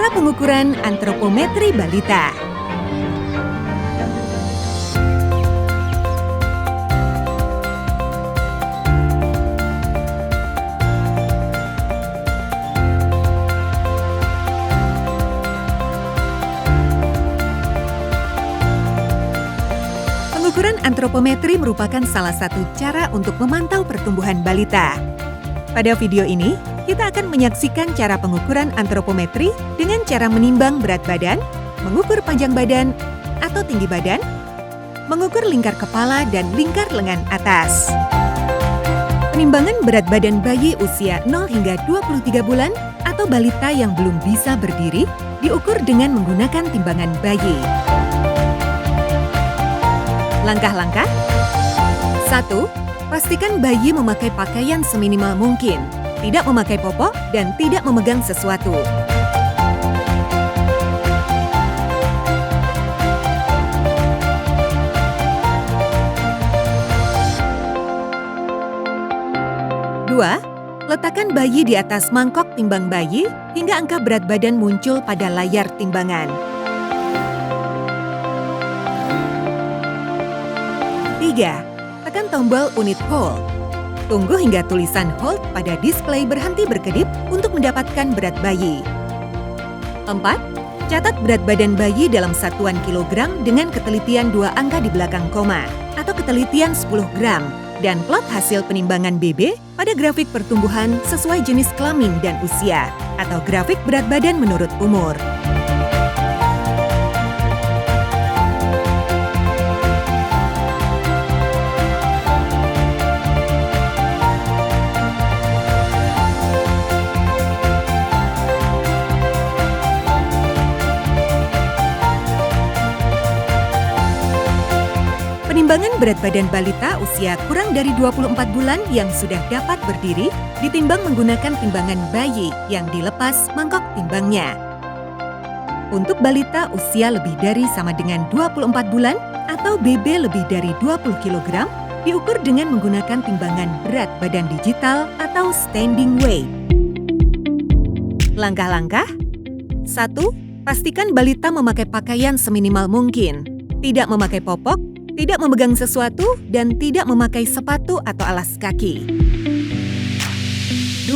Cara pengukuran antropometri balita. Pengukuran antropometri merupakan salah satu cara untuk memantau pertumbuhan balita. Pada video ini, kita akan menyaksikan cara pengukuran antropometri dengan cara menimbang berat badan, mengukur panjang badan atau tinggi badan, mengukur lingkar kepala dan lingkar lengan atas. Penimbangan berat badan bayi usia 0 hingga 23 bulan atau balita yang belum bisa berdiri diukur dengan menggunakan timbangan bayi. Langkah-langkah. 1. Pastikan bayi memakai pakaian seminimal mungkin, tidak memakai popok, dan tidak memegang sesuatu. 2. Letakkan bayi di atas mangkok timbang bayi hingga angka berat badan muncul pada layar timbangan. 3. Tekan tombol unit hold. Tunggu hingga tulisan hold pada display berhenti berkedip untuk mendapatkan berat bayi. 4. Catat berat badan bayi dalam satuan kilogram dengan ketelitian 2 angka di belakang koma atau ketelitian 10 gram dan plot hasil penimbangan BB pada grafik pertumbuhan sesuai jenis kelamin dan usia atau grafik berat badan menurut umur. Penimbangan berat badan balita usia kurang dari 24 bulan yang sudah dapat berdiri ditimbang menggunakan timbangan bayi yang dilepas mangkok timbangnya. Untuk balita usia lebih dari sama dengan 24 bulan atau BB lebih dari 20 kg diukur dengan menggunakan timbangan berat badan digital atau standing weight. Langkah-langkah. 1. Pastikan balita memakai pakaian seminimal mungkin, tidak memakai popok, tidak memegang sesuatu, dan tidak memakai sepatu atau alas kaki. 2.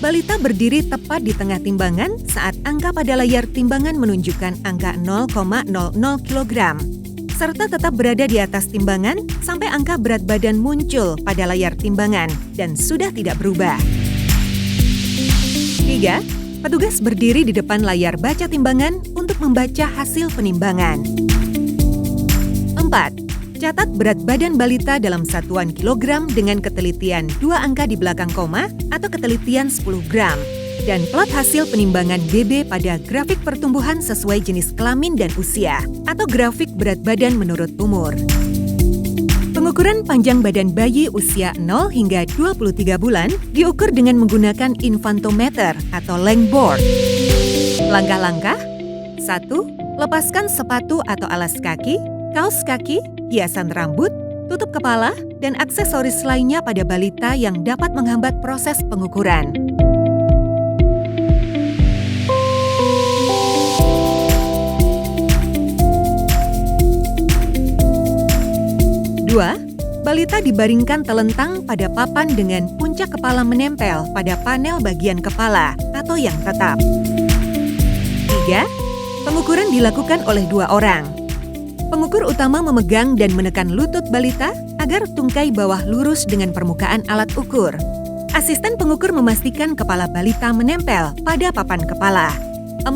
Balita berdiri tepat di tengah timbangan saat angka pada layar timbangan menunjukkan angka 0,00 kg, serta tetap berada di atas timbangan sampai angka berat badan muncul pada layar timbangan dan sudah tidak berubah. 3. Petugas berdiri di depan layar baca timbangan untuk membaca hasil penimbangan. 4. Catat berat badan balita dalam satuan kilogram dengan ketelitian 2 angka di belakang koma atau ketelitian 10 gram dan plot hasil penimbangan BB pada grafik pertumbuhan sesuai jenis kelamin dan usia atau grafik berat badan menurut umur. Pengukuran panjang badan bayi usia 0 hingga 23 bulan diukur dengan menggunakan infantometer atau length board. Langkah-langkah. 1. Lepaskan sepatu atau alas kaki, kaos kaki, hiasan rambut, tutup kepala, dan aksesoris lainnya pada balita yang dapat menghambat proses pengukuran. Dua, balita dibaringkan telentang pada papan dengan puncak kepala menempel pada panel bagian kepala atau yang tetap. 3. Pengukuran dilakukan oleh 2 orang. Pengukur utama memegang dan menekan lutut balita agar tungkai bawah lurus dengan permukaan alat ukur. Asisten pengukur memastikan kepala balita menempel pada papan kepala. 4.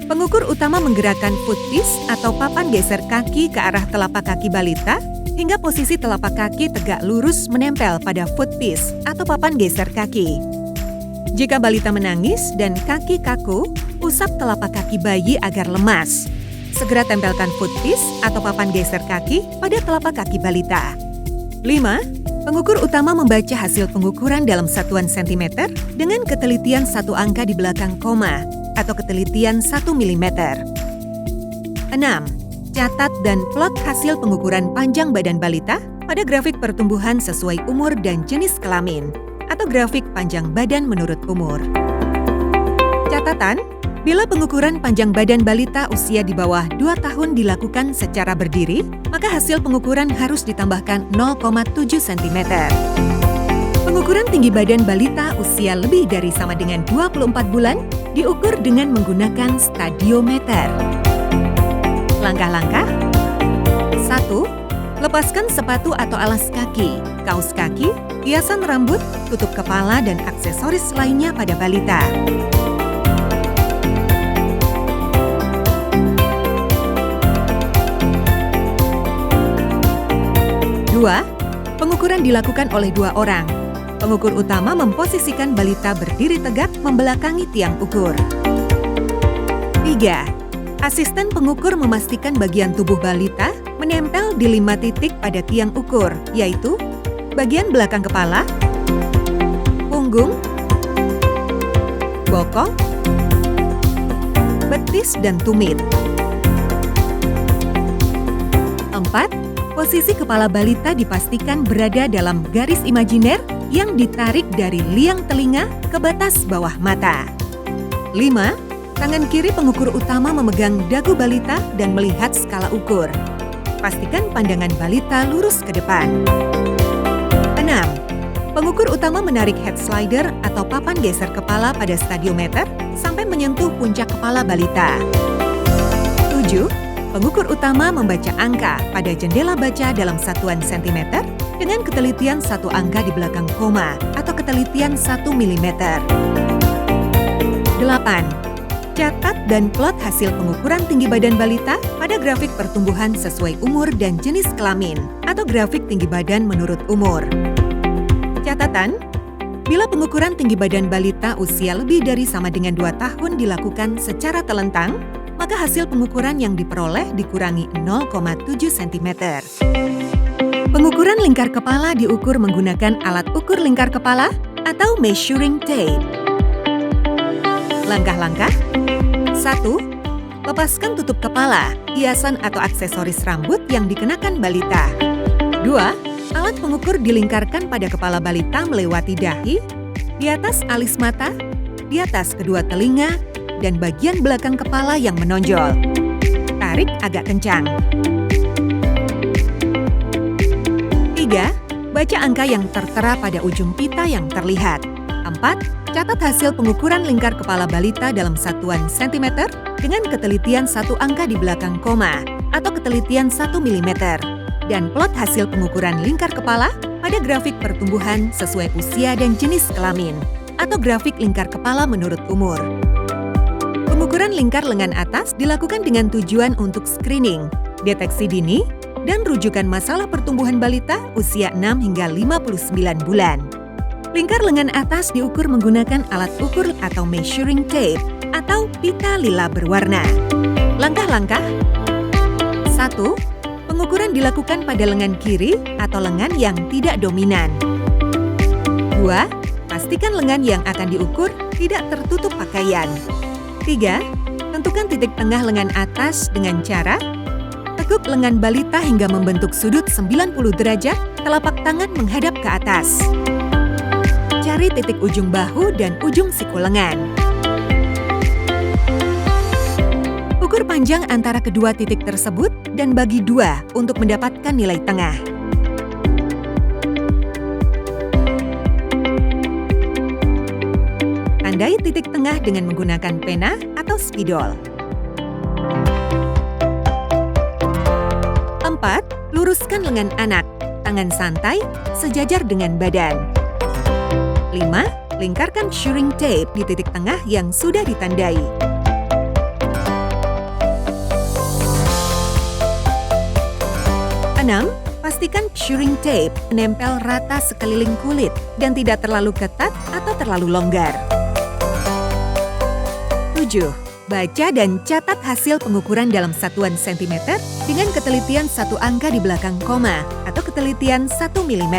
Pengukur utama menggerakkan footpiece atau papan geser kaki ke arah telapak kaki balita hingga posisi telapak kaki tegak lurus menempel pada footpiece atau papan geser kaki. Jika balita menangis dan kaki kaku, usap telapak kaki bayi agar lemas. Segera tempelkan footpiece atau papan geser kaki pada telapak kaki balita. 5. Pengukur utama membaca hasil pengukuran dalam satuan sentimeter dengan ketelitian 1 angka di belakang koma atau ketelitian 1 mm. 6. Catat dan plot hasil pengukuran panjang badan balita pada grafik pertumbuhan sesuai umur dan jenis kelamin atau grafik panjang badan menurut umur. Catatan, Bila pengukuran panjang badan balita usia di bawah 2 tahun dilakukan secara berdiri, maka hasil pengukuran harus ditambahkan 0,7 cm. Pengukuran tinggi badan balita usia lebih dari sama dengan 24 bulan diukur dengan menggunakan stadiometer. Langkah-langkah: 1. Lepaskan sepatu atau alas kaki, kaos kaki, hiasan rambut, tutup kepala, dan aksesoris lainnya pada balita. 2. Pengukuran dilakukan oleh 2 orang. Pengukur utama memposisikan balita berdiri tegak membelakangi tiang ukur. 3. Asisten pengukur memastikan bagian tubuh balita menempel di 5 titik pada tiang ukur, yaitu bagian belakang kepala, punggung, bokong, betis, dan tumit. 4. Posisi kepala balita dipastikan berada dalam garis imajiner yang ditarik dari liang telinga ke batas bawah mata. 5. Tangan kiri pengukur utama memegang dagu balita dan melihat skala ukur. Pastikan pandangan balita lurus ke depan. 6. Pengukur utama menarik head slider atau papan geser kepala pada stadiometer sampai menyentuh puncak kepala balita. 7. Pengukur utama membaca angka pada jendela baca dalam satuan sentimeter dengan ketelitian 1 angka di belakang koma atau ketelitian 1 mm. 8. Catat dan plot hasil pengukuran tinggi badan balita pada grafik pertumbuhan sesuai umur dan jenis kelamin atau grafik tinggi badan menurut umur. Catatan: bila pengukuran tinggi badan balita usia lebih dari sama dengan 2 tahun dilakukan secara telentang, maka hasil pengukuran yang diperoleh dikurangi 0,7 cm. Pengukuran lingkar kepala diukur menggunakan alat ukur lingkar kepala atau measuring tape. Langkah-langkah: 1. Lepaskan tutup kepala, hiasan atau aksesoris rambut yang dikenakan balita. 2. Alat pengukur dilingkarkan pada kepala balita melewati dahi, di atas alis mata, di atas kedua telinga, dan bagian belakang kepala yang menonjol. Tarik agak kencang. 3. Baca angka yang tertera pada ujung pita yang terlihat. 4. Catat hasil pengukuran lingkar kepala balita dalam satuan sentimeter dengan ketelitian 1 angka di belakang koma atau ketelitian 1 mm. Dan plot hasil pengukuran lingkar kepala pada grafik pertumbuhan sesuai usia dan jenis kelamin atau grafik lingkar kepala menurut umur. Pengukuran lingkar lengan atas dilakukan dengan tujuan untuk screening, deteksi dini, dan rujukan masalah pertumbuhan balita usia 6 hingga 59 bulan. Lingkar lengan atas diukur menggunakan alat ukur atau measuring tape atau pita lila berwarna. Langkah-langkah: 1. Pengukuran dilakukan pada lengan kiri atau lengan yang tidak dominan. 2. Pastikan lengan yang akan diukur tidak tertutup pakaian. 3. Tentukan titik tengah lengan atas dengan cara tekuk lengan balita hingga membentuk sudut 90 derajat, telapak tangan menghadap ke atas. Cari titik ujung bahu dan ujung siku lengan. Ukur panjang antara kedua titik tersebut dan bagi 2 untuk mendapatkan nilai tengah. Tandai titik tengah dengan menggunakan pena atau spidol. 4. Luruskan lengan anak, tangan santai, sejajar dengan badan. 5. Lingkarkan measuring tape di titik tengah yang sudah ditandai. 6. Pastikan measuring tape menempel rata sekeliling kulit dan tidak terlalu ketat atau terlalu longgar. 7. Baca dan catat hasil pengukuran dalam satuan sentimeter dengan ketelitian 1 angka di belakang koma atau ketelitian 1 mm.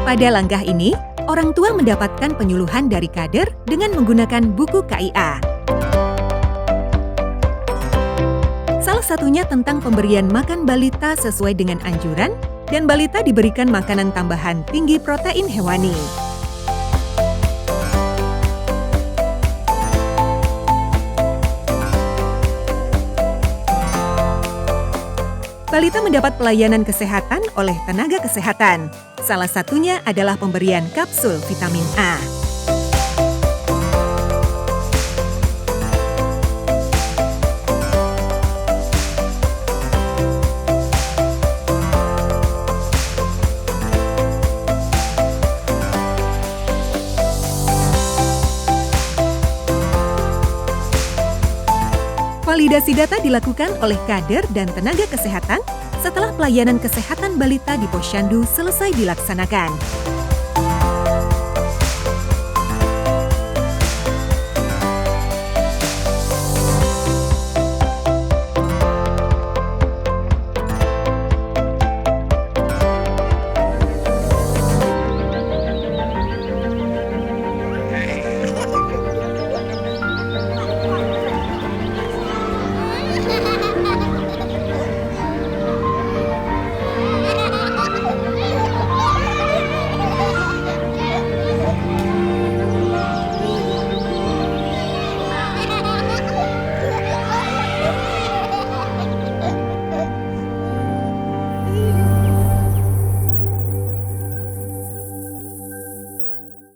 Pada langkah ini, Orang tua mendapatkan penyuluhan dari kader dengan menggunakan buku KIA. Salah satunya tentang pemberian makan balita sesuai dengan anjuran, dan balita diberikan makanan tambahan tinggi protein hewani. Balita mendapat pelayanan kesehatan oleh tenaga kesehatan. Salah satunya adalah pemberian kapsul vitamin A. Validasi data dilakukan oleh kader dan tenaga kesehatan setelah pelayanan kesehatan balita di Posyandu selesai dilaksanakan.